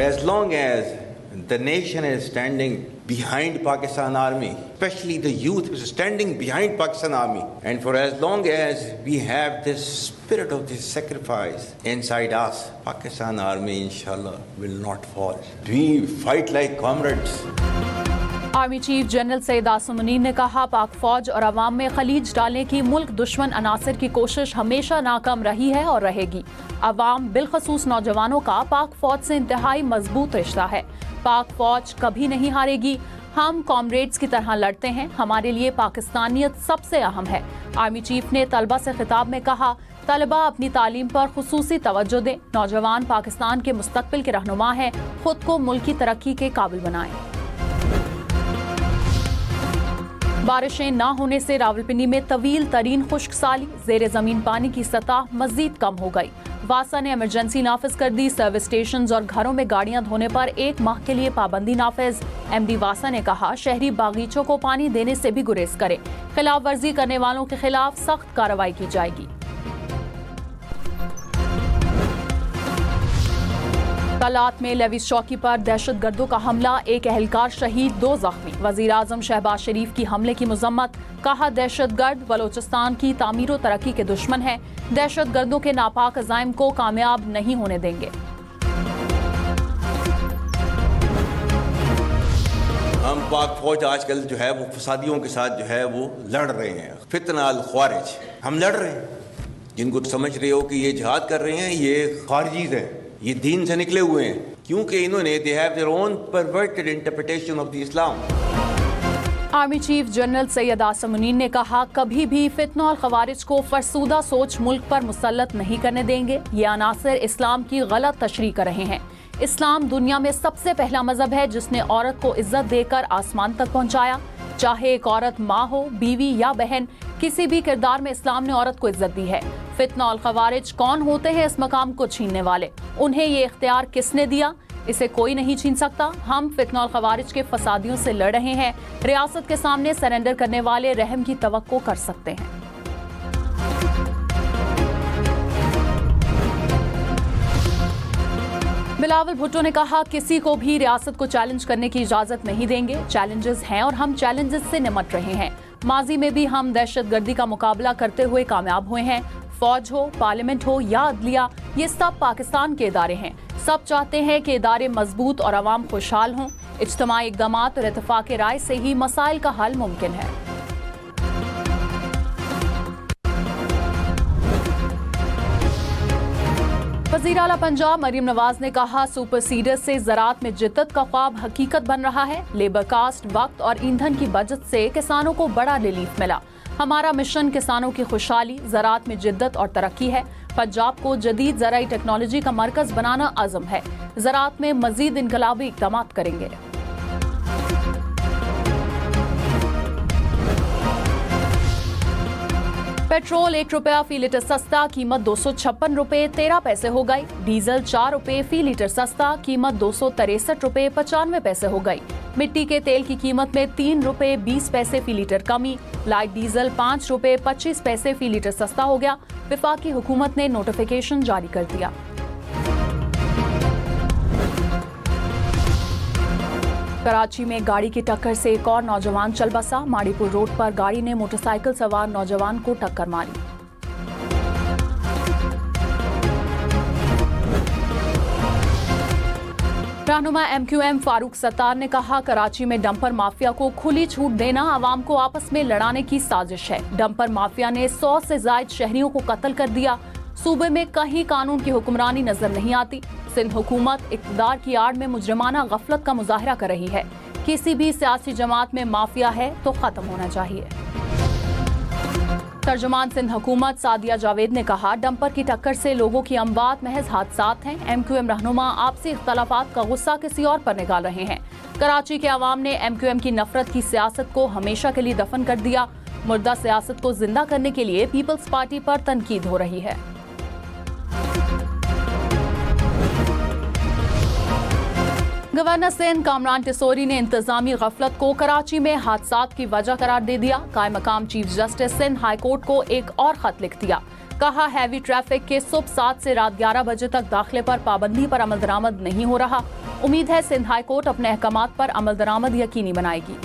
as long as the nation is standing behind Pakistan Army, especially the youth is standing behind Pakistan Army, and for as long as we have this spirit of this sacrifice inside us, Pakistan Army inshallah will not fall. We fight like comrades. Army chief general Syed Asim Munir ने कहा, पाक फौज और अवाम में खलीज डालने की मुल्क दुश्मन अनासर की कोशिश हमेशा नाकाम रही है और रहेगी। अवाम बिलखसूस नौजवानों का पाक फौज से इंतहाई मजबूत रिश्ता है। पाक फौज कभी नहीं हारेगी। हम कॉमरेड्स की तरह लड़ते हैं। हमारे लिए पाकिस्तानियत सबसे अहम है। आर्मी चीफ ने तलबा से खिताब में कहा, तलबा अपनी तालीम पर खुसूसी तवज्जो दें। नौजवान पाकिस्तान के मुस्तकबिल के रहनुमा हैं। खुद को मुल्क की तरक्की के काबिल बनाएं। बारिशें न होने से रावलपिंडी में तवील तरीन खुश्क साली, जेर जमीन पानी की सतह मजीद कम हो गई। वासा ने इमरजेंसी नाफिज कर दी। सर्विस स्टेशन और घरों में गाड़ियां धोने पर 1 माह के लिए पाबंदी नाफिज। MD वासा ने कहा, शहरी बागीचों को पानी देने से भी गुरेज करें। खिलाफ वर्जी करने वालों के खिलाफ सख्त कार्रवाई की जाएगी। तलात में लेविस चौकी पर दहशतगर्दों का हमला, 1 एहलकार शहीद, 2 जख्मी। वजीर आजम शहबाज शरीफ की हमले की मजम्मत, कहा दहशतगर्द बलोचिस्तान की तामीर और तरक्की के दुश्मन है। दहशतगर्दों के नापाक अज़ाइम को कामयाब नहीं होने देंगे। हम पाक फौज आजकल जो है वो फसादियों के साथ जो है वो लड़ रहे हैं। फितना अल ख्वारिज हम लड़ रहे हैं। जिनको समझ रहे हो कि ये जिहाद कर रहे हैं, ये खारिजीज हैं, ये दीन से निकले हुए हैं, क्योंकि इन्होंने they have their own perverted interpretation of the Islam. Army chief general Syed Asim Munir ने कहा, कभी भी फितना और खवारिज को फरसूदा सोच मुल्क पर मुसल्लत नहीं करने देंगे। ये अनासर इस्लाम की गलत तशरीह कर रहे हैं। इस्लाम दुनिया में सबसे पहला मजहब है जिसने औरत को इज्जत देकर आसमान तक पहुंचाया। चाहे एक औरत माँ हो, बीवी या बहन, किसी भी किरदार में इस्लाम ने औरत को इज्जत दी है। फितना और खवारिज कौन होते हैं इस मकाम को छीनने वाले? उन्हें ये इख्तियार किसने दिया? इसे कोई नहीं छीन सकता। हम फितना और खवारिज के फसादियों से लड़ रहे हैं। रियासत के सामने सरेंडर करने वाले रहम की तवक्को कर सकते हैं। बिलावल भुट्टो ने कहा, किसी को भी रियासत को चैलेंज करने की इजाजत नहीं देंगे। चैलेंजेस हैं और हम चैलेंजेस से निमट रहे हैं। माजी में भी हम दहशतगर्दी का मुकाबला करते हुए कामयाब हुए हैं। फौज हो, पार्लियामेंट हो या अदलिया, ये सब पाकिस्तान के इदारे हैं। सब चाहते हैं कि इदारे मजबूत और अवाम खुशहाल हों। इज्तिमाई इक़दामात और इत्तेफाक राय से ही मसाइल का हल मुमकिन है। वज़ीर आला पंजाब मरीम नवाज ने कहा, सुपर सीडर से ज़राअत में जिद्दत का ख्वाब हकीकत बन रहा है। लेबर कास्ट, वक्त और ईंधन की बचत से किसानों को बड़ा रिलीफ मिला। हमारा मिशन किसानों की खुशहाली, ज़राअत में जिद्दत और तरक्की है। पंजाब को जदीद ज़राई टेक्नोलॉजी का मरकज़ बनाना आज़म है। ज़राअत में मज़ीद इनकलाबी इक़दामात करेंगे। पेट्रोल 1 रुपया फी लीटर सस्ता, कीमत 256 रुपए 13 पैसे हो गई। डीजल 4 रुपए फी लीटर सस्ता, कीमत 263 रुपए 95 पैसे हो गई। मिट्टी के तेल की कीमत में 3 रुपए 20 पैसे फी लीटर कमी। लाइट डीजल 5 रुपए 25 पैसे फी लीटर सस्ता हो गया। वफाकी हुकूमत ने नोटिफिकेशन जारी कर दिया। कराची में गाड़ी की टक्कर से एक और नौजवान चल बसा। माड़ीपुर रोड पर गाड़ी ने मोटरसाइकिल सवार नौजवान को टक्कर मारी। रहनुमा MQM फारूक सत्तार ने कहा, कराची में डंपर माफिया को खुली छूट देना आवाम को आपस में लड़ाने की साजिश है। डंपर माफिया ने 100 से ज्यादा शहरियों को कत्ल कर दिया। सूबे में कहीं कानून की हुक्मरानी नजर नहीं आती। सिंध हुकूमत इक़्तिदार की आड़ में मुजरिमाना गफलत का मुजाहरा कर रही है। किसी भी सियासी जमात में माफिया है तो खत्म होना चाहिए। तर्जुमान सिंध हुकूमत सादिया जावेद ने कहा, डंपर की टक्कर से लोगों की अमवात महज हादसात हैं। MQM रहनुमा आपसी इख्तलाफात का गुस्सा किसी और पर निकाल रहे हैं। कराची के अवाम ने MQM की नफरत की सियासत को हमेशा के लिए दफन कर दिया। मुर्दा सियासत को जिंदा करने के लिए पीपल्स पार्टी पर तनकीद हो रही है। गवर्नर सिंध कामरान टिसोरी ने इंतजामी गफलत को कराची में हादसात की वजह करार दे दिया। कायम मकाम chief justice Sindh high court को एक और खत लिख दिया। कहा हैवी ट्रैफिक के सुबह 7 से रात 11 बजे तक दाखिले पर पाबंदी पर अमल दरामद नहीं हो रहा। उम्मीद है सिंध हाई कोर्ट अपने अहकामात पर अमल दरामद यकीनी बनाएगी।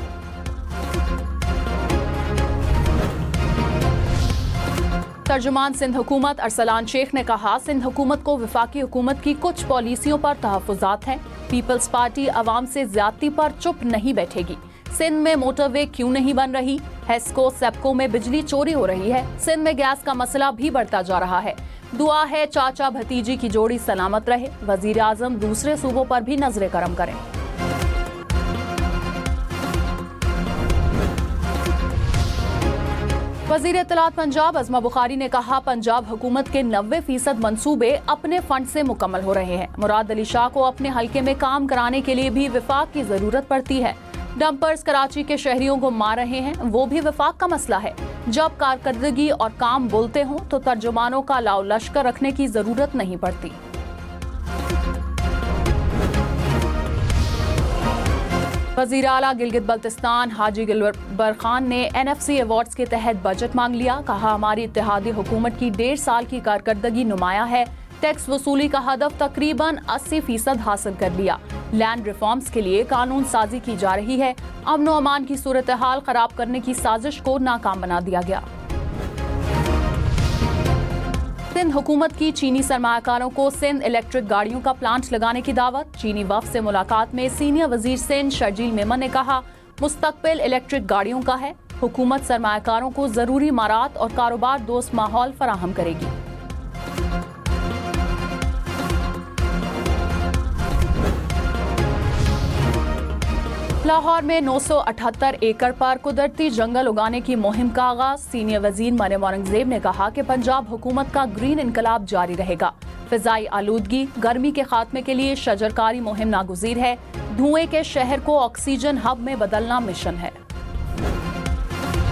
तर्जुमान सिंध हुकूमत अरसलान शेख ने कहा, सिंध हुकूमत को वफाकी हुकूमत की कुछ पॉलिसियों पर तहफ़्फ़ुज़ात हैं। पीपल्स पार्टी अवाम से ज्यादती पर चुप नहीं बैठेगी। सिंध में मोटरवे क्यों नहीं बन रही? हेस्को सेप्को में बिजली चोरी हो रही है। सिंध में गैस का मसला भी बढ़ता जा रहा है। दुआ है चाचा भतीजी की जोड़ी सलामत रहे। वजीर आजम दूसरे सूबों पर भी नजरे करम करें। वजीर इत्तलात पंजाब अज़मा बुखारी ने कहा, पंजाब हुकूमत के 90% मंसूबे अपने फंड से मुकम्मल हो रहे हैं। मुराद अली शाह को अपने हल्के में काम कराने के लिए भी विफाक की जरूरत पड़ती है। डंपर्स कराची के शहरियों को मार रहे हैं, वो भी विफाक का मसला है। जब कारकर्दगी और काम बोलते हों तो तर्जुमानों का लाओ लश्कर रखने की जरूरत नहीं पड़ती। वज़ीर आला गिलगित बल्तिस्तान हाजी गिलबर खान ने NFC अवार्ड्स के तहत बजट मांग लिया। कहा, हमारी इत्तेहादी हुकूमत की 1.5 साल की कारकर्दगी नुमाया है। टैक्स वसूली का हदफ तकरीबन 80% हासिल कर लिया। लैंड रिफॉर्म्स के लिए कानून साजी की जा रही है। अमन व अमान की सूरत हाल खराब करने की साजिश को नाकाम बना दिया गया। सिंध हुकूमत की चीनी सरमायाकारों को सिंध इलेक्ट्रिक गाड़ियों का प्लांट लगाने की दावत। चीनी वफ़द से मुलाकात में सीनियर वजीर सिंध शर्जील मेमन ने कहा, मुस्तकबिल इलेक्ट्रिक गाड़ियों का है। हुकूमत सरमायाकारों को जरूरी इमारात और कारोबार दोस्त माहौल फराहम करेगी। लाहौर में 978 एकड़ पर कुदरती जंगल उगाने की मुहिम का आगाज। सीनियर वजीर मरियम औरंगजेब ने कहा कि पंजाब हुकूमत का ग्रीन इनकलाब जारी रहेगा। फिजाई आलूदगी गर्मी के खात्मे के लिए शजरकारी मुहिम नागुज़ीर है। धुएं के शहर को ऑक्सीजन हब में बदलना मिशन है।